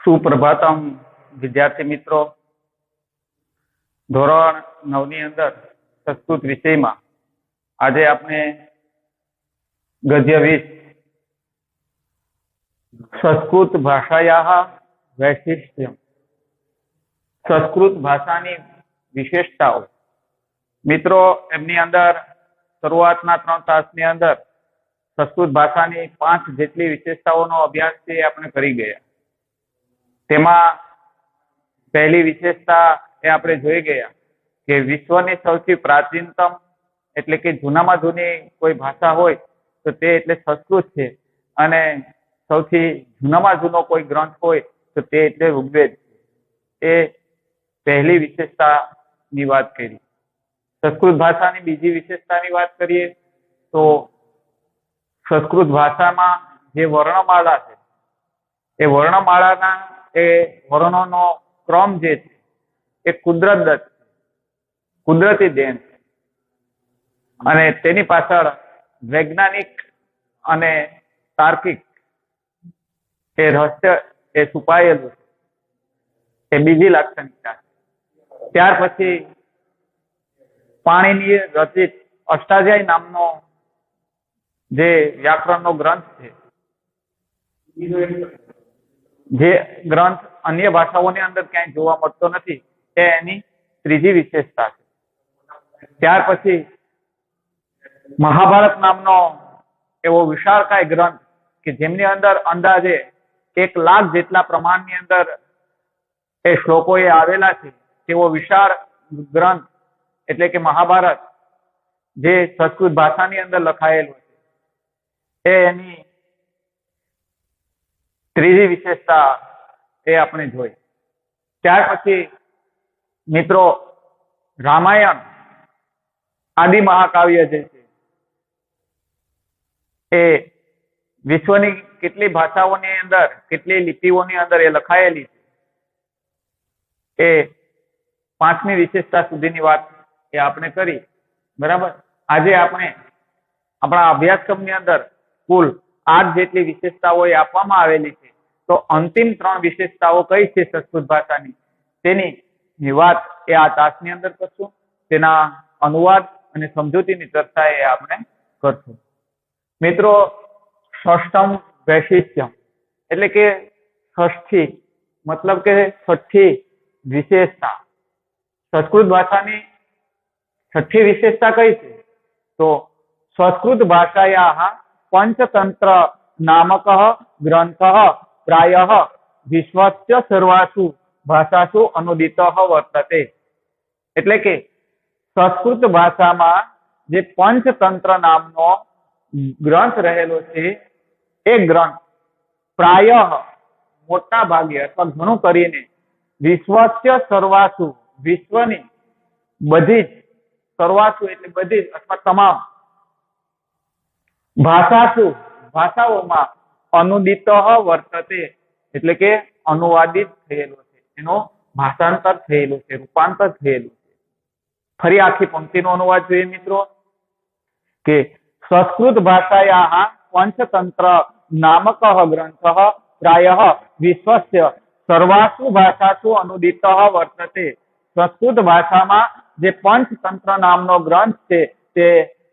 સુપ્રભાતમ વિદ્યાર્થી મિત્રો, ધોરણ 9 ની અંદર સંસ્કૃત વિષયમાં આજે આપણે ગદ્ય 20 સંસ્કૃત ભાષાયાः વૈશિષ્ટ્યમ, સંસ્કૃત ભાષાની વિશેષતાઓ. મિત્રો, એમની અંદર શરૂઆતના 3 તાસની અંદર સંસ્કૃત ભાષાની 5 જેટલી વિશેષતાઓનો અભ્યાસ છે આપણે કરી ગયા. તેમાં પહેલી વિશેષતા એ આપણે જોઈ ગયા કે વિશ્વની સૌથી પ્રાચીનતમ એટલે કે જૂનામાં જૂની કોઈ ભાષા હોય તો તે એટલે સંસ્કૃત છે, અને સૌથી જૂનામાં જૂનો કોઈ ગ્રંથ હોય તો તે એટલે ઋગ્વેદ છે. એ પહેલી વિશેષતાની વાત કરી. સંસ્કૃત ભાષાની બીજી વિશેષતાની વાત કરીએ તો સંસ્કૃત ભાષામાં જે વર્ણમાળા છે એ વર્ણમાળાના એ વર્ણોનો ક્રમ જે છે એ કુદરત કુદરતી દેન છે, અને તેની પાછળ વૈજ્ઞાનિક અને તાર્કિક એ રહસ્ય એ છુપાયેલું છે. એ બીજી લાક્ષણિકતા છે. ત્યાર પછી પાણીની રચિત અષ્ટાધ્યાયી નામનો જે વ્યાકરણનો ગ્રંથ છે, જે ગ્રંથ અન્ય ભાષાઓની અંદર ક્યાંય જોવા મળતો નથી, એ એની ત્રીજી વિશેષતા છે. ત્યાર પછી મહાભારત નામનો એવો વિશાળકાય ગ્રંથ કે જેમની અંદર અંદાજે 1 લાખ જેટલા પ્રમાણની અંદર એ શ્લોકો એ આવેલા છે, તેવો વિશાળ ગ્રંથ એટલે કે મહાભારત જે સંસ્કૃત ભાષાની અંદર લખાયેલું છે, એ એની ત્રીજી વિશેષતા એ આપણે જોઈ. ત્યાર પછી મિત્રો, રામાયણ આદિ મહાકાવ્ય જે છે એ વિશ્વની કેટલી ભાષાઓની અંદર, કેટલી લિપિઓની અંદર એ લખાયેલી છે, એ 5મી વિશેષતા સુધીની વાત એ આપણે કરી. બરાબર. આજે આપણે આપણા અભ્યાસક્રમની અંદર કુલ 8 જેટલી વિશેષતાઓ એ આપવામાં આવેલી છે. તો અંતિમ 3 વિશેષતાઓ કઈ છે સંસ્કૃત ભાષાની, તેની વાત એ આ તાસની અંદર કરશું. તેના અનુવાદ અને સમજૂતીની ચર્ચા એ આપણે કરશું. મિત્રો, ષષ્ઠમ વૈશિષ્ટ્યમ એટલે કે ષષ્ઠી મતલબ કે છઠ્ઠી વિશેષતા. સંસ્કૃત ભાષાની છઠ્ઠી વિશેષતા કઈ છે? તો સંસ્કૃત ભાષાયાः પંચતંત્ર નામકઃ ગ્રંથઃ પ્રાયઃ વિશ્વસ્ય સર્વાસુ ભાષાસુ અનુદિતઃ વર્તતે. એટલે કે સંસ્કૃત ભાષામાં જે પંચતંત્ર નામનો ગ્રંથ રહેલો છે, એ ગ્રંથ પ્રાયઃ મોટા ભાગે અથવા ઘણું કરીને વિશ્વસ્ય સર્વાસુ વિશ્વની બધી જ, સર્વાસુ એટલે બધી જ અથવા તમામ, ભાષાસુ ભાષાઓમાં અનુદિતઃ વર્તતે એટલે કે અનુવાદિત થયેલો છે, એનો ભાષાંતર થયેલું છે, રૂપાંતર થયેલું છે. ફરી આખી પંક્તિનો અનુવાદ જોઈએ મિત્રો કે સંસ્કૃત ભાષાયાः પંચતંત્ર નામકઃ ગ્રંથઃ પ્રાયઃ વિશ્વસ્ય સર્વાસુ ભાષાસુ અનુદિતઃ વર્તતે. સંસ્કૃત ભાષામાં જે પંચતંત્ર નામનો ગ્રંથ છે તે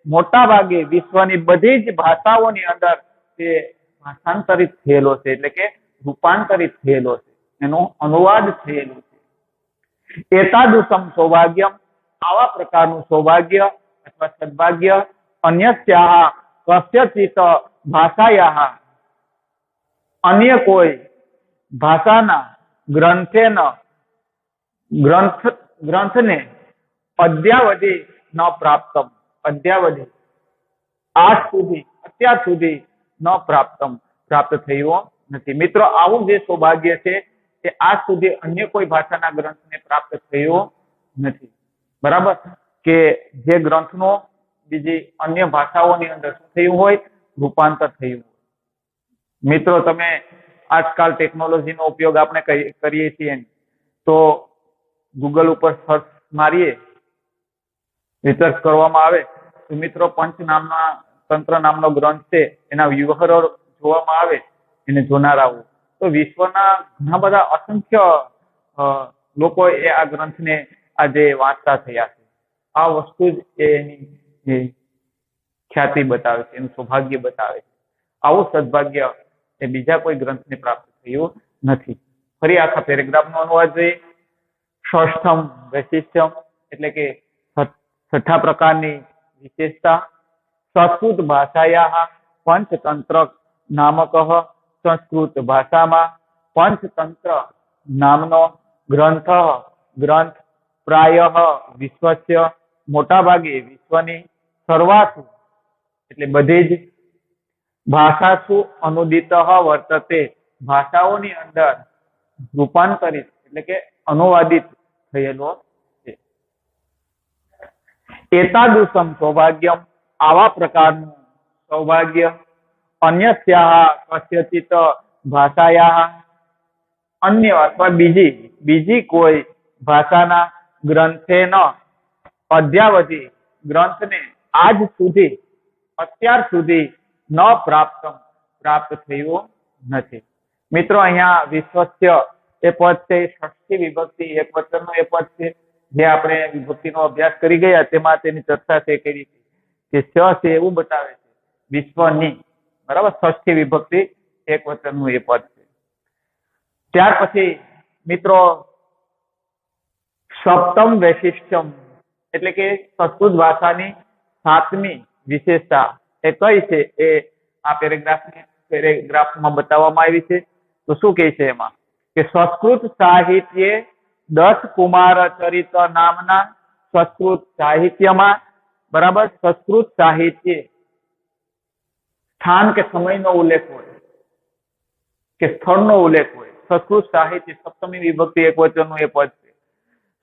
મોટા ભાગે વિશ્વની બધી જ ભાષાઓની અંદર તે ભાષાંતરિત થયેલો છે, એટલે કે રૂપાંતરિત થયેલો છે, એનો અનુવાદ થયેલો છે. એતાદૃશમ સૌભાગ્યમ, આવા પ્રકારનું સૌભાગ્ય અથવા સદભાગ્ય અન્યસ્યાઃ કસ્યચિત ભાષાયાઃ, અન્ય કોઈ ભાષાના ગ્રંથને અદ્યાવધિ ન પ્રાપ્તમ, અદ્યાવધિ આજ સુધી, અત્યાર સુધી ન પ્રાપ્તમ, પ્રાપ્ત થયો નથી. મિત્રો, આવું જે સૌભાગ્ય છે તે આજ સુધી અન્ય કોઈ ભાષાના ગ્રંથને પ્રાપ્ત થયો નથી. બરાબર. કે જે ગ્રંથનો બીજી અન્ય ભાષાઓની અંદર શું થયું હોય? રૂપાંતર થયું હોય. મિત્રો, તમે આજકાલ ટેકનોલોજીનો ઉપયોગ આપણે કરીએ છીએ, તો ગૂગલ ઉપર સર્ચ મારીએ, રિસર્ચ કરવામાં આવે તો મિત્રો પંચ તંત્ર નામનો ગ્રંથ છે, એના વિવરો જોવામાં આવે, એને જોનાર આવું તો તો વિશ્વના ઘણા બધા અસંખ્ય લોકો એ આ ગ્રંથને આજે વાંચતા થયા છે. આ વસ્તુ જ એની ખ્યાતિ બતાવે છે, એનું સૌભાગ્ય બતાવે છે. આવું સદભાગ્ય એ બીજા કોઈ ગ્રંથને પ્રાપ્ત થયું નથી. ફરી આખા પેરેગ્રાફનો અનુવાદ જોઈએ. ષષ્ઠમ વૈશિષ્ટ્યમ એટલે કે છઠ્ઠા પ્રકારની વિશેષતા. સંસ્કૃત ભાષાયા પંચતંત્ર નામક. સંસ્કૃત ભાષામાં પંચતંત્ર નામનો ગ્રંથ પ્રાય વિશ્વસ્ય મોટાભાગે વિશ્વની સર્વાસુ એટલે બધી જ ભાષાસુ અનુદિત વર્તતે ભાષાઓની અંદર રૂપાંતરિત એટલે કે અનુવાદિત થયેલો છે. એતાદૃશમ સૌભાગ્યમ આવા પ્રકારનું સૌભાગ્ય અન્યસ્યાહ કસ્યચિત ભાષાયાહ અન્ય અથવા બીજી કોઈ ભાષાના ગ્રંથેન અદ્યાવધિ ગ્રંથને અત્યાર સુધી ન પ્રાપ્ત થયું નથી. મિત્રો અહીંયા વિશ્વસ્ય એ પદ છે, ષષ્ઠી વિભક્તિ એક વચનનું એ પદ છે. જે આપણે વિભક્તિનો અભ્યાસ કરી ગયા તેમાં તેની ચર્ચા છે કરી કે સ છે એવું બતાવે છે વિશ્વની, બરાબર. ષષ્ઠી વિભક્તિ એક વચનનું એ પદ છે. ત્યાર પછી મિત્રો સપ્તમ વૈશિષ્ટ્યમ એટલે કે સંસ્કૃત ભાષાની સાતમી વિશેષતા એ કઈ છે એ આ પેરેગ્રાફમાં બતાવવામાં આવી છે. તો શું કહે છે એમાં કે સંસ્કૃત સાહિત્ય 10 કુમાર ચરિત નામના સંસ્કૃત સાહિત્યમાં, બરાબર, સંસ્કૃત સાહિત્ય સ્થાન કે સમયનો ઉલ્લેખ હોય કે સ્થળનો ઉલ્લેખ હોય. સંસ્કૃત સાહિત્ય સપ્તમી વિભક્તિ એક વચનનું એ પદ છે.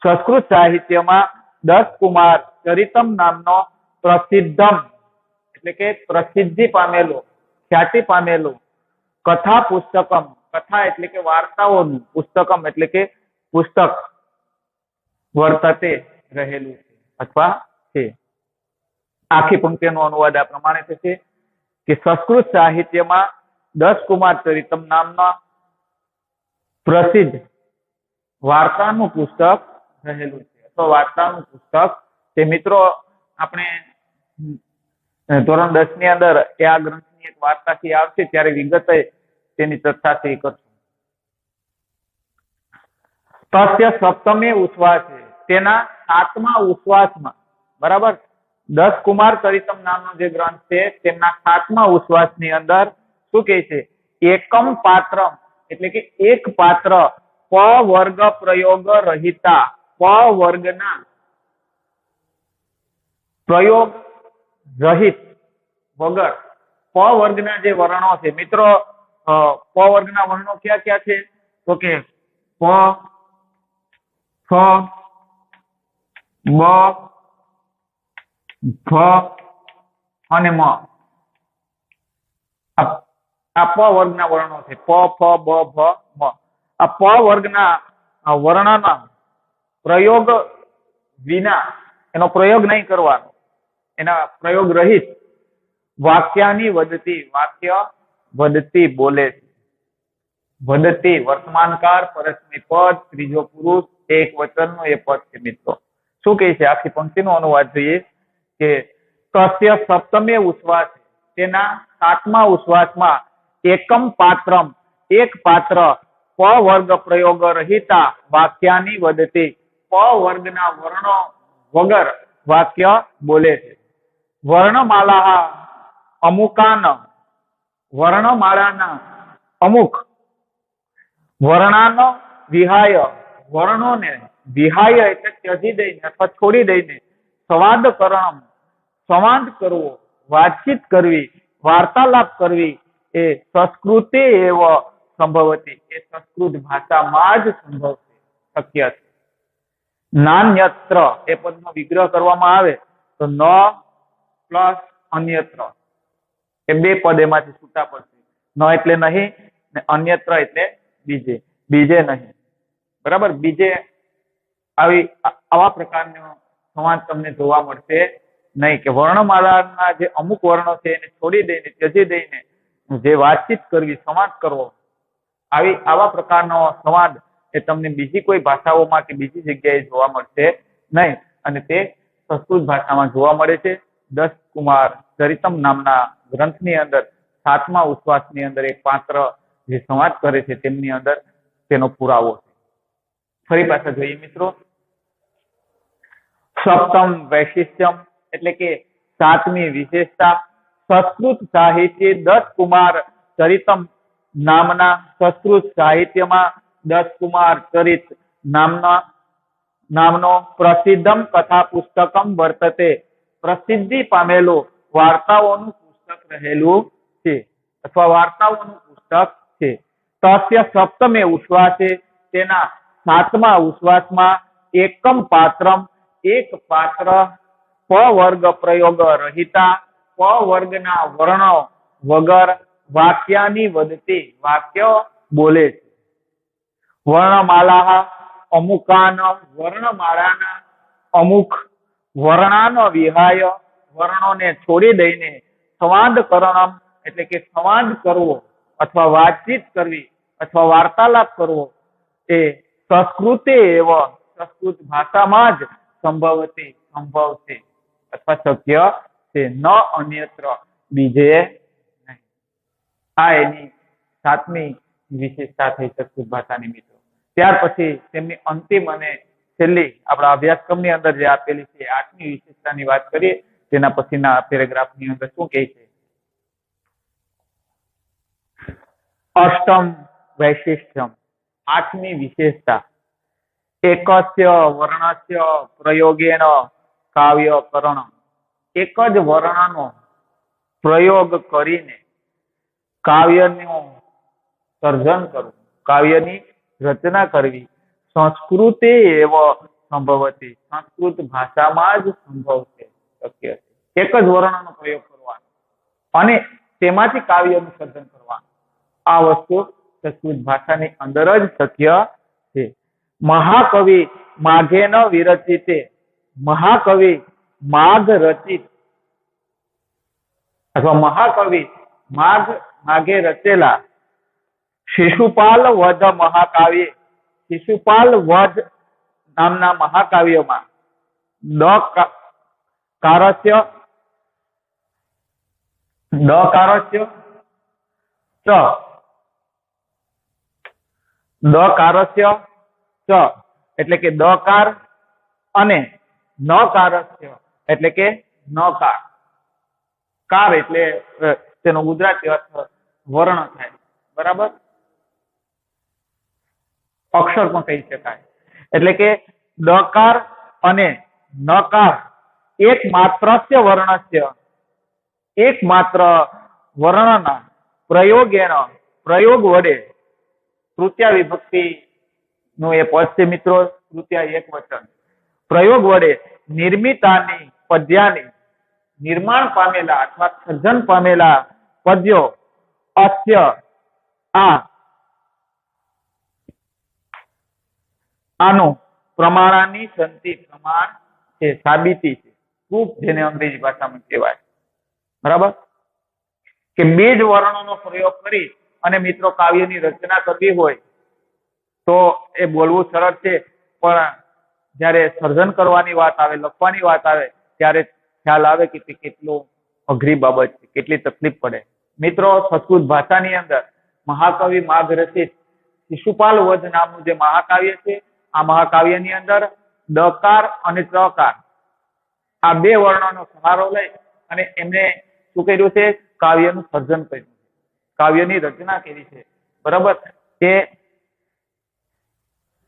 સંસ્કૃત સાહિત્યમાં 10 કુમાર ચરિતમ નામનો પ્રસિદ્ધમ એટલે કે પ્રસિદ્ધિ પામેલો, ખ્યાતિ પામેલું કથા પુસ્તકમ, કથા એટલે કે વાર્તાઓનું, પુસ્તકમ એટલે કે પુસ્તક વર્તતે રહેલું છે અથવા છે. આખી પંક્તિનો અનુવાદ આ પ્રમાણે થશે કે સંસ્કૃત સાહિત્યમાં 10 કુમાર ચરિતમ નામના પ્રસિદ્ધ વાર્તાનું પુસ્તક રહેલું છે અથવા વાર્તાનું પુસ્તક તે. મિત્રો આપણે ધોરણ 10 ની અંદર આ ગ્રંથની એક વાર્તાથી આવશે ત્યારે વિગતે તેની ચર્ચા છે કરશું. તસ્ય સપ્તમે ઉચ્છ્વાસ છે તેના 7મા ઉચ્છ્વાસમાં, બરાબર, 10 કુમાર ચરિતમ નામનો જે ગ્રંથ છે તેમના 7મા ઉચ્છ્વાસની અંદર શું કહે છે એકમ પાત્ર એટલે કે એક પાત્ર પ વર્ગ પ્રયોગ રહિતા, પ વર્ગના પ્રયોગ રહિત વગર, પ વર્ગના જે વર્ણો છે મિત્રો, પ વર્ગના વર્ણો ક્યાં ક્યાં છે તો કે પ, ફ, બ, ભ અને મ. આ પ વર્ગના વર્ણો છે. પ, ફ, બ, ભ, મ. આ પ વર્ગના વર્ણના પ્રયોગ વિના, એનો પ્રયોગ નહીં કરવાનો, એના પ્રયોગ રહિત વાક્યાની વધતી, વાક્ય વધતી બોલે છે. વધતી વર્તમાનકાળ પરસ્મય પદ, ત્રીજો પુરુષ, એક વચનનો એ પદ છે. મિત્રો શું કહે છે આખી પંક્તિનો અનુવાદ જોઈએ કે તસ્ય સપ્તમે ઉચ્છ્વાસ તેના 7મા ઉચ્છ્વાસમાં એકમ પાત્રમ એક પાત્ર પ વર્ગ પ્રયોગ રહિતા વાક્યાની વધતી, પ વર્ગના વર્ણો વગર વાક્ય બોલે છે. વર્ણમાલા અમુકાન, વર્ણમાળાના અમુક વર્ણાનો વિહાય, વર્ણોને વિહાય એટલે ત્યજી દઈને અથવા છોડી દઈને સંવાદ કરવો, વાતચીત કરવી, વાર્તાલાપ કરવી એ સંસ્કૃતે એવ સંભવતી, એ સંસ્કૃત ભાષામાં જ સંભવ છે, શક્ય છે. નાન્યત્ર એ પદનો વિગ્રહ કરવામાં આવે તો ન પ્લસ અન્યત્ર એ બે પદ એમાંથી છૂટા પડશે. ન એટલે નહીં ને અન્યત્ર એટલે બીજે, બીજે નહીં, બરાબર. બીજે આવા પ્રકારનો સંવાદ તમને જોવા મળશે નહીં કે વર્ણમાળાના જે અમુક વર્ણો છે એને છોડી દઈને, ત્યજી દઈને જે વાતચીત કરવી, સંવાદ કરવો, આવા પ્રકારનો સંવાદ એ તમને બીજી કોઈ ભાષાઓમાં કે બીજી જગ્યાએ જોવા મળશે નહીં, અને તે સંસ્કૃત ભાષામાં જોવા મળે છે. દસ કુમાર ચરિતમ નામના ગ્રંથની અંદર 7મા ઉચ્છ્વાસની અંદર એક પાત્ર જે સંવાદ કરે છે તેમની અંદર તેનો પુરાવો છે. ફરી પાછા જોઈએ મિત્રો. સપ્તમ વૈશિષ્ટ્યમ એટલે કે 7મી વિશેષતા. સંસ્કૃત સાહિત્ય 10 કુમાર ચરિતમ નામના સંસ્કૃત સાહિત્યમાં 10 કુમાર ચરિત નામનો પ્રસિદ્ધમ કથા પુસ્તકમ વર્તતે. પ્રસિદ્ધિ પામેલું વાર્તાઓનું પુસ્તક રહેલું છે અથવા વાર્તાઓનું પુસ્તક છે. તસ્ય સપ્તમે ઉચ્છ્વાસે તેના 7મા ઉચ્છ્વાસમાં એકમ પાત્રમ એક પાત્ર પ વર્ગ પ્રયોગ રહિતા પ વર્ગના વર્ણો વગર વાક્યાની વધતી વાક્ય બોલે છે. વર્ણમાલા અમુકાન વર્ણમાળાના અમુક વર્ણાનો વિહાય વર્ણોને છોડી દઈને સંવાદ કરણમ એટલે કે સંવાદ કરવો અથવા વાતચીત કરવી અથવા વાર્તાલાપ કરવો એ સંસ્કૃતે એવ સંસ્કૃત ભાષામાં જ સંભવ છે અથવા શક્ય છે, ન અન્યત્ર બીજે નહીં. આ એની 7મી વિશેષતા થઈ સંસ્કૃત ભાષાની મિત્રો. ત્યાર પછી તેમની અંતિમ અને છેલ્લી આપણા અભ્યાસક્રમની અંદર જે આપેલી છે 8મી વિશેષતાની વાત કરીએ. તેના પછીના પેરેગ્રાફની અંદર શું કહે છે? અષ્ટમ વૈશિષ્ટ્યમ 8મી વિશેષતા. એકસ્ય વર્ણસ્ય પ્રયોગેણ કાવ્યકરણ. એક જ વર્ણનો પ્રયોગ કરીને કાવ્યનું સર્જન કરવું, કાવ્યની રચના કરવી સંસ્કૃતે એવ સંભવતી. સંસ્કૃત ભાષામાં જ સંભવ છે, શક્ય છે. એક જ વર્ણનો પ્રયોગ કરવાનો અને તેમાંથી કાવ્યનું સર્જન કરવાનું, આ વસ્તુ સંસ્કૃત ભાષાની અંદર જ શક્ય છે. મહાકવિ માઘેન વિરચિતે. મહાકવિ માઘ રચિત અથવા મહાકવિ માઘે રચેલા શિશુપાલ વધ મહાકાવ્ય. શિશુપાલ વધ નામના મહાકાવ્યમાં દકારસ્ય ચ એટલે કે દકાર અને નકારસ્ય એટલે કે નકાર. કાર એટલે તેનો ગુજરાતી અર્થ વર્ણ થાય, બરાબર, અક્ષર પણ કહી શકાય. એટલે કે દકાર અને નકાર એકમાત્રસ્ય વર્ણસ્ય એકમાત્ર વર્ણના પ્રયોગ વડે તૃતીયા વિભક્તિ નું એ પદ છે મિત્રો, તૃતીયા એક વચન. પ્રયોગ વડે નિર્મિતાની પદ્યાની નિર્માણ પામેલા અથવા સર્જન પામેલા પદ્યો અસ્ય આનું પ્રમાણાની સંતિ પ્રમાણ છે, સાબિતી છે, પ્રૂફ જેને અંગ્રેજી ભાષામાં કહેવાય, બરાબર. કે બે જ વર્ણોનો પ્રયોગ કરી અને મિત્રો કાવ્યની રચના કરવી હોય તો એ બોલવું સરળ છે, પણ જ્યારે સર્જન કરવાની વાત આવે, લખવાની વાત આવે ત્યારે ખ્યાલ આવે કે તે કેટલું અઘરી બાબત છે, કેટલી તકલીફ પડે. મિત્રો સંસ્કૃત ભાષાની અંદર મહાકવિ માઘ રચિત શિશુપાલ વધ નામનું જે મહાકાવ્ય છે, આ મહાકાવ્યની અંદર દકાર અને ચકાર આ બે વર્ણોનો સહારો લઈ અને એમને શું કર્યું છે? કાવ્યનું સર્જન કર્યું, કાવ્યની રચના કરી છે, બરાબર.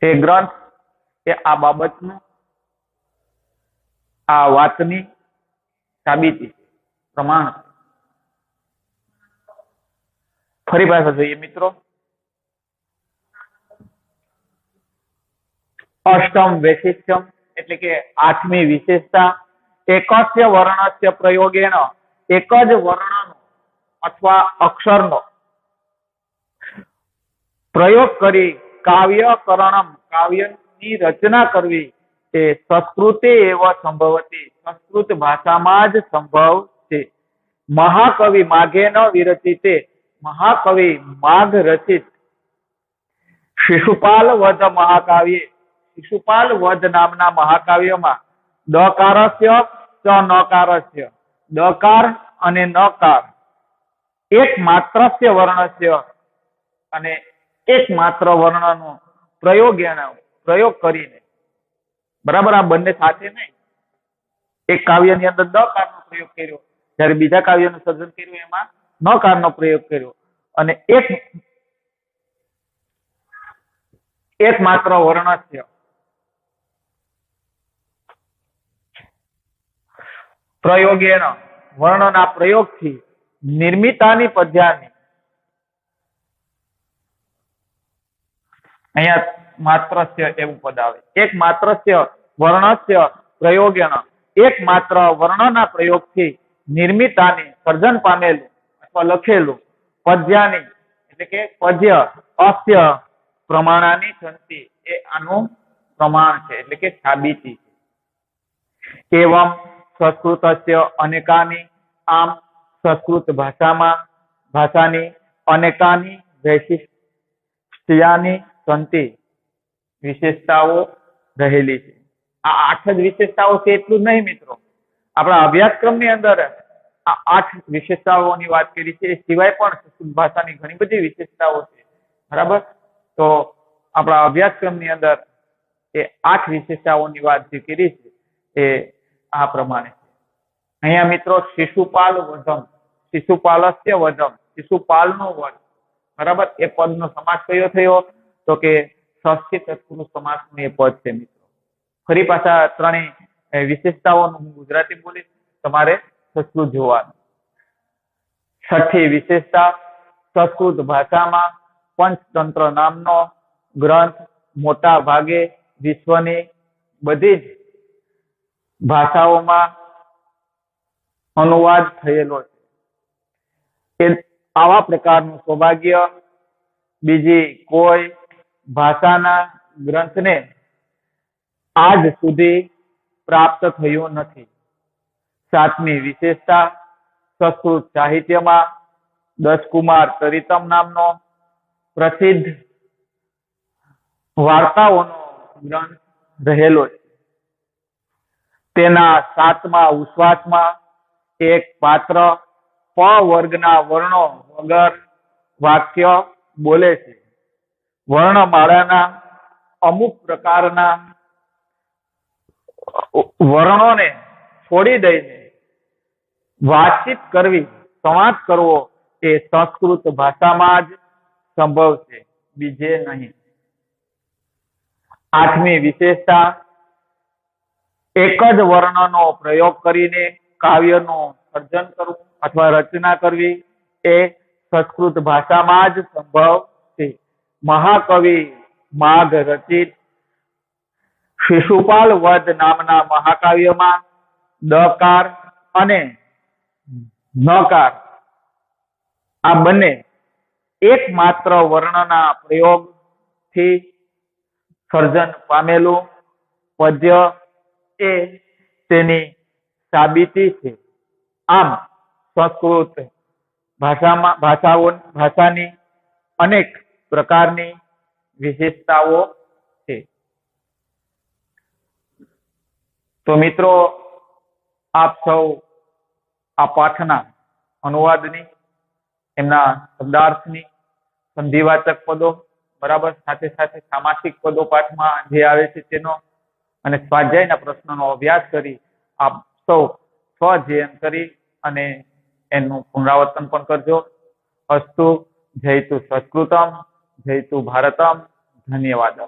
તે ગ્રંથ એ આ બાબતનું, આ વાતની સાબિતી છે, પ્રમાણ છે. ફરી પાછા જોઈએ મિત્રો. અષ્ટમ વૈશિષ્ટ્યમ એટલે કે 8મી વિશેષતા. એકસ્ય વર્ણસ્ય પ્રયોગેણ. એક જ વર્ણનો અથવા અક્ષરનો પ્રયોગ કરી કાવ્યકરણમ કાવ્યની રચના કરવી એ સંસ્કૃતે એવ સંભવતી. સંસ્કૃત ભાષામાં જ સંભવ છે. મહાકવિ માઘેન વિરચિતે. મહાકવિ માઘ રચિત શિશુપાલ વધ મહાકાવ્ય, શિશુપાલ વધ નામના મહાકાવ્યમાં દકારસ્ય ચ નકારસ્ય, દકાર અને નકાર એક માત્રસ્ય વર્ણસ્ય અને એક માત્ર વર્ણનો પ્રયોગ કરીને, બરાબર, આ બંને સાથે નહીં. એક કાવ્યની અંદર દકારનો પ્રયોગ કર્યો, જ્યારે બીજા કાવ્યનું સર્જન કર્યું એમાં નકારનો પ્રયોગ કર્યો, અને એક માત્ર વર્ણસ્ય પ્રયોગેણ, વર્ણના પ્રયોગથી નિર્મિતાની પદ્યાની, અહીંયા માત્રસ્ય એવું પદ આવે, એક માત્રસ્ય વર્ણસ્ય પ્રયોગેણ, એક માત્ર વર્ણના પ્રયોગથી નિર્મિતાની સર્જન પામેલું અથવા લખેલું પદ્યાની એટલે કે પદ્ય અસ્ય પ્રમાણાની સંતિ, એ આનું પ્રમાણ છે એટલે કે સાબિતી છે. એવમ સંસ્કૃતસ્ય અનેકાની, આમ સંસ્કૃત ભાષાની અનેકાની વૈશિષ્ટ્યાની સંતિ, વિશેષતાઓ રહેલી છે. આ 8 જ વિશેષતાઓ છે એટલું જ નહીં મિત્રો, આપણા અભ્યાસક્રમની અંદર આ 8 વિશેષતાઓની વાત કરી છે. એ સિવાય પણ સંસ્કૃત ભાષાની ઘણી બધી વિશેષતાઓ છે, બરાબર. તો આપણા અભ્યાસક્રમની અંદર એ 8 વિશેષતાઓની વાત જે કરી છે એ આ પ્રમાણે છે. અહીંયા મિત્રો શિશુપાલ વધમ, શિશુપાલસ્ય વધમ, શિશુપાલનો વધ, બરાબર, એ પદનો સમાસ કયો થયો તો કે ષષ્ઠી તત્પુરુષ સમાસનું એ પદ છે મિત્રો. ફરી પાછા ત્રણેય વિશેષતાઓનું હું ગુજરાતી બોલીશ, તમારે સંસ્કૃત જોવાનું. છઠ્ઠી વિશેષતા, સંસ્કૃત ભાષામાં પંચતંત્ર નામનો ગ્રંથ મોટા ભાગે વિશ્વની બધી જ ભાષાઓમાં અનુવાદ થયેલો છે. એ આવા પ્રકારનું સૌભાગ્ય બીજી કોઈ ભાષાના ગ્રંથને આજ સુધી પ્રાપ્ત થયું નથી. સાતમી વિશેષતા, સંસ્કૃત સાહિત્યમાં દશકુમાર ચરિતમ નામનો પ્રસિદ્ધ વાર્તાઓનો ગ્રંથ રહેલો છે. તેના 7મા ઉશ્વાસમાં એક પાત્ર પ વર્ગના વર્ણો વગર વાક્ય બોલે છે. વર્ણમાળાના અમુક પ્રકારના વર્ણોને છોડી દઈને વાતચીત કરવી, સંવાદ કરવો એ સંસ્કૃત ભાષામાં જ સંભવ છે, બીજે નહીં. આઠમી વિશેષતા, એક જ વર્ણનો પ્રયોગ કરીને કાવ્યનું સર્જન કરવું અથવા રચના કરવી એ સંસ્કૃત ભાષામાં જ સંભવ છે. મહાકવિ માઘ રચિત શિશુપાલ વધ નામના મહાકાવ્યમાં દકાર અને નકાર આ બંને એકમાત્ર વર્ણના પ્રયોગથી સર્જન પામેલું પદ્ય એ તેની સાબિતી છે. આમ સંસ્કૃત ભાષાની અનેક પ્રકારની વિશેષતાઓ છે. તો મિત્રો, આપ સૌ આ પાઠના અનુવાદની, એમના શબ્દાર્થની, સંધિવાચક પદો, બરાબર, સાથે સાથે સામાસિક પદો પાઠમાં જે આવે છે તેનો, અને સ્વાધ્યાયના પ્રશ્નોનો અભ્યાસ કરી આપ સૌ સ્વઅધ્યયન કરી અને એનું પુનરાવર્તન પણ કરજો. અસ્તુ. જયતુ સંસ્કૃતમ, જયતુ ભારતમ. ધન્યવાદ.